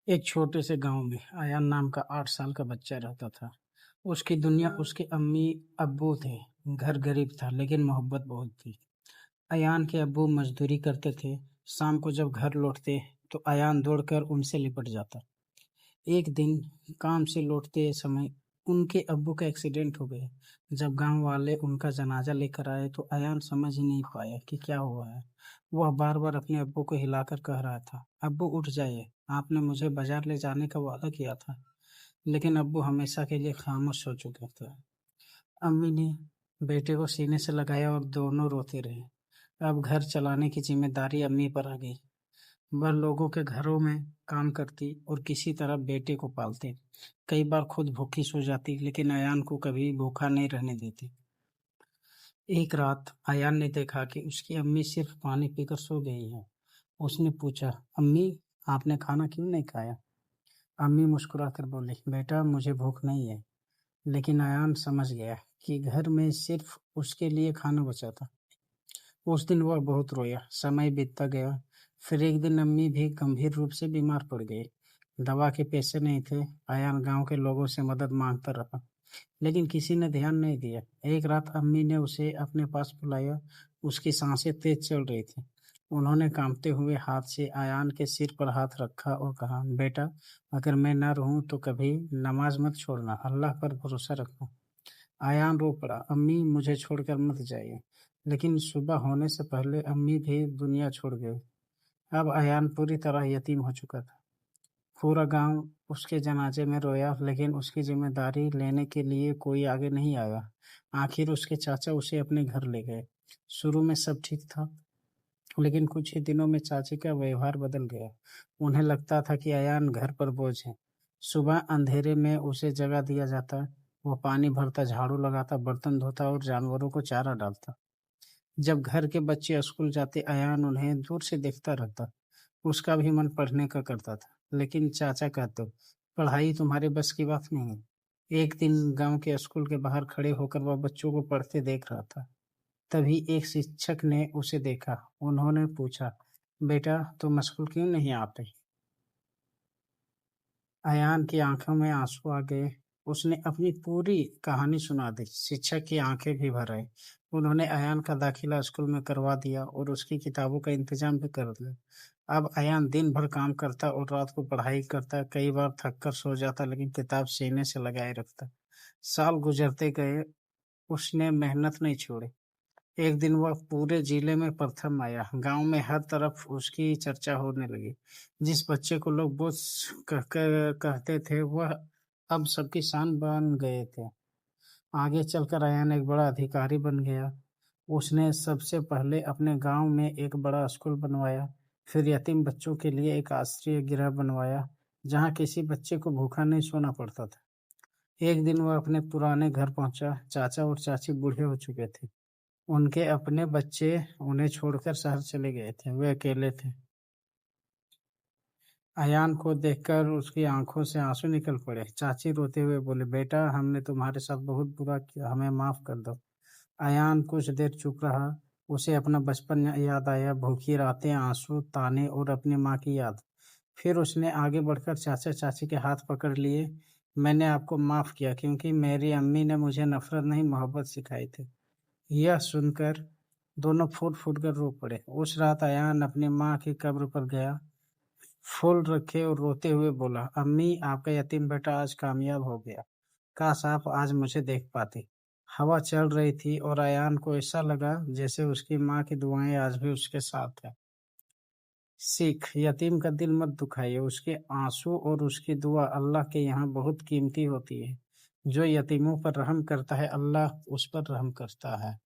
एक छोटे से गांव में अयान नाम का 8 साल का बच्चा रहता था। उसकी दुनिया उसके अम्मी अब्बू थे। घर गरीब था लेकिन मोहब्बत बहुत थी। अयान के अब्बू मजदूरी करते थे। शाम को जब घर लौटते तो अयान दौड़कर उनसे लिपट जाता। एक दिन काम से लौटते समय उनके अब्बू का एक्सीडेंट हो गया। जब गांव वाले उनका जनाजा लेकर आए तो अयान समझ ही नहीं पाया कि क्या हुआ है। वह बार बार अपने अब्बू को हिलाकर कह रहा था, अब्बू उठ जाइए, आपने मुझे बाजार ले जाने का वादा किया था। लेकिन अब्बू हमेशा के लिए खामोश हो चुके थे। अम्मी ने बेटे को सीने से लगाया और दोनों रोते रहे। अब घर चलाने की जिम्मेदारी अम्मी पर आ गई। वह लोगों के घरों में काम करती और किसी तरह बेटे को पालती। कई बार खुद भूखी सो जाती लेकिन अयान को कभी भूखा नहीं रहने देती। एक रात अयान ने देखा कि उसकी अम्मी सिर्फ पानी पीकर सो गई है। उसने पूछा, अम्मी, आपने खाना क्यों नहीं खाया? अम्मी मुस्कुराकर बोली, बेटा मुझे भूख नहीं है। लेकिन अयान समझ गया कि घर में सिर्फ उसके लिए खाना बचा था। उस दिन वह बहुत रोया। समय बीतता गया। फिर एक दिन अम्मी भी गंभीर रूप से बीमार पड़ गई। दवा के पैसे नहीं थे। अयान गांव के लोगों से मदद मांगता रहा लेकिन किसी ने ध्यान नहीं दिया। एक रात अम्मी ने उसे अपने पास बुलाया। उसकी सांसें तेज चल रही थी। उन्होंने कांपते हुए हाथ से अयान के सिर पर हाथ रखा और कहा, बेटा, अगर मैं न रहूं तो कभी नमाज मत छोड़ना, अल्लाह पर भरोसा रखना। अयान रो पड़ा, अम्मी मुझे छोड़कर मत जाइए। लेकिन सुबह होने से पहले अम्मी भी दुनिया छोड़ गई। अब अयान पूरी तरह यतीम हो चुका था। पूरा गांव उसके जनाजे में रोया लेकिन उसकी जिम्मेदारी लेने के लिए कोई आगे नहीं आया। आखिर उसके चाचा उसे अपने घर ले गए। शुरू में सब ठीक था लेकिन कुछ ही दिनों में चाची का व्यवहार बदल गया। उन्हें लगता था कि अयान घर पर बोझ है। सुबह अंधेरे में उसे जगा दिया जाता। वो पानी भरता, झाड़ू लगाता, बर्तन धोता और जानवरों को चारा डालता। जब घर के बच्चे स्कूल जाते अयान उन्हें दूर से देखता रहता। उसका भी मन पढ़ने का करता था लेकिन चाचा कहते, पढ़ाई तुम्हारे बस की बात नहीं है। एक दिन गांव के स्कूल के बाहर खड़े होकर वह बच्चों को पढ़ते देख रहा था। तभी एक शिक्षक ने उसे देखा। उन्होंने पूछा, बेटा तुम स्कूल क्यों नहीं आते? अयान की आंखों में आंसू आ गए। उसने अपनी पूरी कहानी सुना दी। शिक्षक की आंखें भी भर आई। उन्होंने अयान का दाखिला स्कूल में करवा दिया और उसकी किताबों का इंतजाम भी कर दिया। अब अयान दिन भर काम करता और रात को पढ़ाई करता। कई बार थक कर सो जाता लेकिन किताब सीने से लगाए रखता। साल गुजरते गए। उसने मेहनत नहीं छोड़ी। एक दिन वह पूरे जिले में प्रथम आया। गांव में हर तरफ उसकी चर्चा होने लगी। जिस बच्चे को लोग बोझ कहते थे वह अब सबकी शान बन गए थे। आगे चलकर अयान एक बड़ा अधिकारी बन गया। उसने सबसे पहले अपने गांव में एक बड़ा स्कूल बनवाया। फिर यतीम बच्चों के लिए एक आश्रय गृह बनवाया जहां किसी बच्चे को भूखा नहीं सोना पड़ता था। एक दिन वह अपने पुराने घर पहुंचा। चाचा और चाची बूढ़े हो चुके थे। उनके अपने बच्चे उन्हें छोड़कर शहर चले गए थे। वे अकेले थे। अयान को देखकर उसकी आंखों से आंसू निकल पड़े। चाची रोते हुए बोले, बेटा हमने तुम्हारे साथ बहुत बुरा किया, हमें माफ कर दो। अयान कुछ देर चुप रहा। उसे अपना बचपन याद आया, भूखी रातें, आंसू, ताने और अपनी माँ की याद। फिर उसने आगे बढ़कर चाचा चाची के हाथ पकड़ लिए। मैंने आपको माफ किया क्योंकि मेरी अम्मी ने मुझे नफरत नहीं मोहब्बत सिखाई थी। यह सुनकर दोनों फूट फूट कर रो पड़े। उस रात अयान अपनी माँ की कब्र पर गया, फूल रखे और रोते हुए बोला, अम्मी आपका यतीम बेटा आज कामयाब हो गया। काश आप आज मुझे देख पाते। हवा चल रही थी और अयान को ऐसा लगा जैसे उसकी माँ की दुआएं आज भी उसके साथ है। सीख, यतीम का दिल मत दुखाइए। उसके आंसू और उसकी दुआ अल्लाह के यहाँ बहुत कीमती होती है। जो यतीमों पर रहम करता है अल्लाह उस पर रहम करता है।